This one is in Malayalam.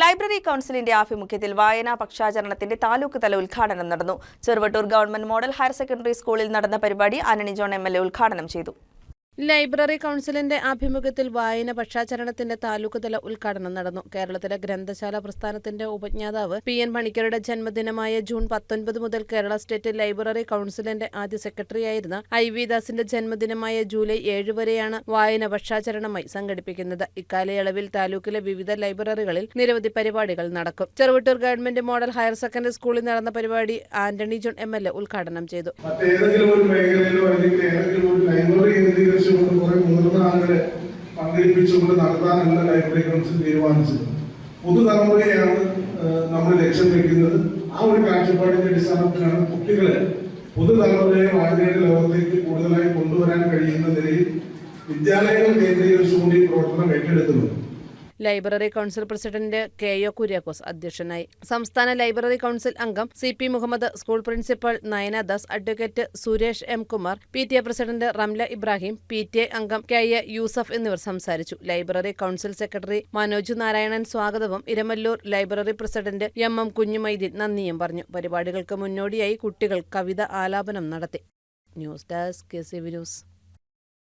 ലൈബ്രറി കൗൺസിലിന്റെ ആഭിമുഖ്യത്തിൽ വായനാ പക്ഷാചരണത്തിന്റെ താലൂക്ക് തല ഉദ്ഘാടനം നടന്നു. Cheruvattoor government model higher secondary സ്കൂളിൽ നടന്ന പരിപാടി ആന്റണി ജോൺ MLA ഉദ്ഘാടനം ചെയ്തു. ലൈബ്രറി കൗൺസിലിന്റെ ആഭിമുഖ്യത്തിൽ വായന പക്ഷാചരണത്തിന്റെ താലൂക്കുതല ഉദ്ഘാടനം നടന്നു. കേരളത്തിലെ ഗ്രന്ഥശാല പ്രസ്ഥാനത്തിന്റെ ഉപജ്ഞാതാവ് PN പണിക്കരുടെ ജന്മദിനമായ ജൂൺ 19 മുതൽ കേരള സ്റ്റേറ്റ് ലൈബ്രറി കൗൺസിലിന്റെ ആദ്യ സെക്രട്ടറിയായിരുന്ന IV ദാസിന്റെ ജന്മദിനമായ ജൂലൈ 7 വരെയാണ് വായന പക്ഷാചരണമായി സംഘടിപ്പിക്കുന്നത്. ഇക്കാലയളവിൽ താലൂക്കിലെ വിവിധ ലൈബ്രറികളിൽ നിരവധി പരിപാടികൾ നടക്കും. Cheruvattoor government model higher secondary സ്കൂളിൽ നടന്ന പരിപാടി ആന്റണി ജോൺ MLA ഉദ്ഘാടനം ചെയ്തു. മുതിർന്ന ആളുകളെ പങ്കെടുപ്പിച്ചുകൊണ്ട് നടത്താനുള്ള ലൈബ്രറി കൗൺസിൽ തീരുമാനിച്ചത്. പുതുതലമുറയെയാണ് നമ്മൾ ലക്ഷ്യം വെക്കുന്നത്. ആ ഒരു കാഴ്ചപ്പാടിന്റെ അടിസ്ഥാനത്തിലാണ് കുട്ടികളെ പുതുതലമുറയെ വായനയുടെ ലോകത്തേക്ക് കൂടുതലായി കൊണ്ടുവരാൻ കഴിയുന്ന നിലയിൽ വിദ്യാലയങ്ങൾ കേന്ദ്രീകരിച്ചുകൊണ്ട് ഈ പ്രവർത്തനം ഏറ്റെടുക്കുന്നത്. Library council president KO Kuriakose അധ്യക്ഷനായി. സംസ്ഥാന ലൈബ്രറി കൗൺസിൽ അംഗം CP Muhammad, school principal Nayana Das, advocate Suresh M Kumar, PTA president Ramla Ibrahim, PTA അംഗം KA യൂസഫ് എന്നിവർ സംസാരിച്ചു. Library council secretary Manoj Narayanan സ്വാഗതവും Iramallur library president MM Kunjumaideen നന്ദിയും പറഞ്ഞു. പരിപാടികൾക്ക് മുന്നോടിയായി കുട്ടികൾ കവിത ആലാപനം നടത്തി. News desk KCV news.